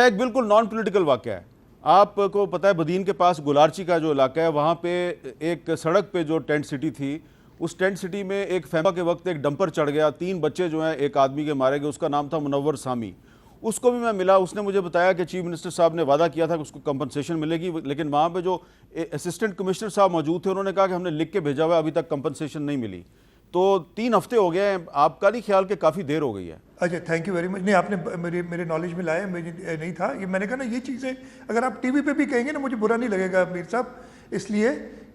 ایک بالکل non political واقعہ ہے. آپ کو پتہ ہے بدین کے پاس گلارچی کا جو علاقہ ہے وہاں پہ ایک سڑک پہ جو ٹینٹ سٹی تھی, اس ٹینٹ سٹی میں ایک فیما کے وقت ایک ڈمپر چڑھ گیا, 3 بچے جو ہیں ایک آدمی کے مارے گئے. اس کا نام تھا منور سامی. اس کو بھی میں ملا, اس نے مجھے بتایا کہ چیف منسٹر صاحب نے وعدہ کیا تھا کہ اس کو کمپنسیشن ملے گی, لیکن وہاں پہ جو اسسٹنٹ کمشنر صاحب موجود تھے انہوں نے کہا کہ ہم نے لکھ کے بھیجا ہوا ہے, ابھی تک کمپنسیشن نہیں ملی. تو 3 ہفتے ہو گئے ہیں, آپ کا نہیں خیال کہ کافی دیر ہو گئی ہے؟ اچھا تھینک یو ویری مچ. نہیں آپ نے میرے نالج میں لایا, مجھے نہیں تھا یہ. میں نے کہا نا یہ چیزیں اگر آپ ٹی وی پہ بھی کہیں گے نا مجھے برا نہیں لگے گا میر صاحب, اس لیے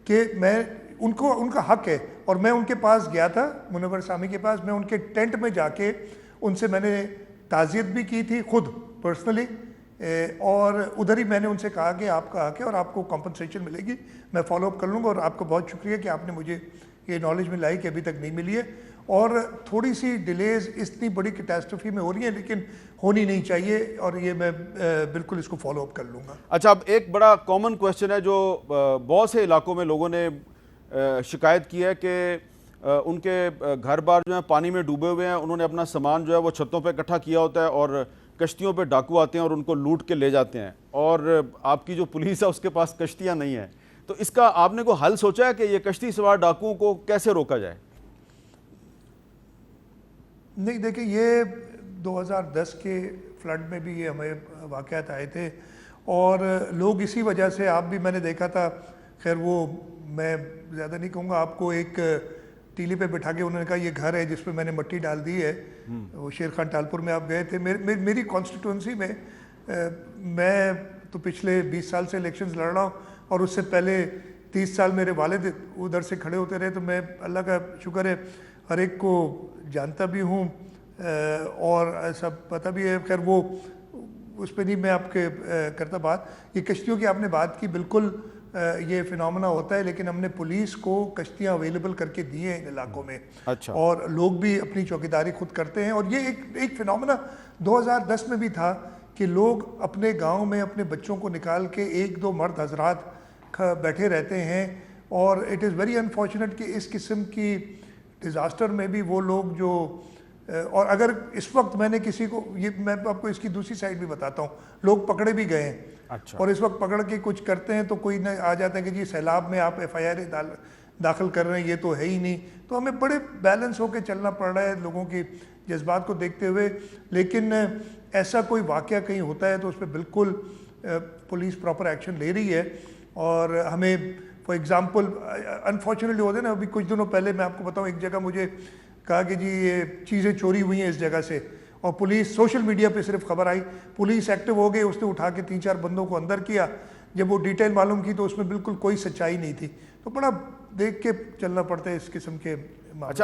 کہ میں ان کا حق ہے. اور میں ان کے پاس گیا تھا, منور سامی کے پاس, میں ان کے ٹینٹ میں جا کے ان سے میں نے تعزیت بھی کی تھی خود پرسنلی, اور ادھر ہی میں نے ان سے کہا کہ آپ کا حق ہے اور آپ کو کمپنسیشن ملے گی, میں فالو اپ کر لوں گا. اور آپ کا بہت شکریہ کہ آپ نے مجھے یہ نالج میں لائی کہ ابھی تک نہیں ملی ہے. اور تھوڑی سی ڈیلیز اتنی بڑی کیٹاسٹروفی میں ہو رہی ہیں لیکن ہونی نہیں چاہیے, اور یہ میں بالکل اس کو فالو اپ کر لوں گا. اچھا, اب ایک بڑا کامن کویشچن ہے جو بہت سے علاقوں میں لوگوں نے شکایت کی ہے کہ ان کے گھر بار جو ہیں پانی میں ڈوبے ہوئے ہیں, انہوں نے اپنا سامان جو ہے وہ چھتوں پہ اکٹھا کیا ہوتا ہے اور کشتیوں پہ ڈاکو آتے ہیں اور ان کو لوٹ کے لے جاتے ہیں, اور آپ کی جو پولیس ہے اس کے پاس کشتیاں نہیں ہیں. تو اس کا آپ نے کوئی حل سوچا ہے کہ یہ کشتی سوار ڈاکوؤں کو کیسے روکا جائے؟ نہیں دیکھیں, یہ 2010 کے فلڈ میں بھی یہ ہمیں واقعات آئے تھے اور لوگ اسی وجہ سے, آپ بھی میں نے دیکھا تھا, خیر وہ میں زیادہ نہیں کہوں گا, آپ کو ایک ٹیلی پہ بٹھا کے انہوں نے کہا یہ گھر ہے جس پہ میں نے مٹی ڈال دی ہے. وہ شیر خان ٹالپور میں آپ گئے تھے, میری کانسٹیٹوئنسی میں میں تو پچھلے 20 سال سے الیکشنز لڑ رہا ہوں, اور اس سے پہلے 30 سال میرے والد ادھر سے کھڑے ہوتے رہے. تو میں اللہ کا شکر ہے ہر ایک کو جانتا بھی ہوں اور سب پتہ بھی ہے. خیر وہ اس پہ نہیں میں آپ کے کرتا بات. یہ کشتیوں کی آپ نے بات کی, بالکل یہ فنومنا ہوتا ہے, لیکن ہم نے پولیس کو کشتیاں اویلیبل کر کے دی ہیں ان علاقوں میں. اچھا. اور لوگ بھی اپنی چوکیداری خود کرتے ہیں. اور یہ ایک فنومنا 2010 میں بھی تھا کہ لوگ اپنے گاؤں میں اپنے بچوں کو نکال کے 1-2 مرد حضرات بیٹھے رہتے ہیں. اور اٹ از ویری انفارچونیٹ کہ اس قسم کی ڈیزاسٹر میں بھی وہ لوگ جو, اور اگر اس وقت میں نے کسی کو, یہ میں آپ کو اس کی دوسری سائڈ بھی بتاتا ہوں, لوگ پکڑے بھی گئے ہیں. اچھا. اور اس وقت پکڑ کے کچھ کرتے ہیں تو کوئی نہ آ جاتا ہے کہ جی سیلاب میں آپ ایف آئی آر داخل کر رہے ہیں, یہ تو ہے ہی نہیں. تو ہمیں بڑے بیلنس ہو کے چلنا پڑ رہا ہے لوگوں کی جذبات کو دیکھتے ہوئے. لیکن ایسا کوئی واقعہ کہیں ہوتا ہے تو اس پہ بالکل پولیس پراپر ایکشن لے رہی ہے. اور ہمیں فار ایگزامپل انفارچونیٹلی ہوتے ہیں نا, ابھی کچھ دنوں پہلے میں آپ کو بتاؤں, ایک جگہ مجھے کہا کہ جی یہ چیزیں چوری ہوئی ہیں اس جگہ سے, اور پولیس سوشل میڈیا پہ صرف خبر آئی, پولیس ایکٹیو ہو گئی, اس نے اٹھا کے 3-4 بندوں کو اندر کیا. جب وہ ڈیٹیل معلوم کی تو اس میں بالکل کوئی سچائی نہیں تھی. تو بڑا دیکھ کے چلنا پڑتا ہے اس قسم کے معاملات.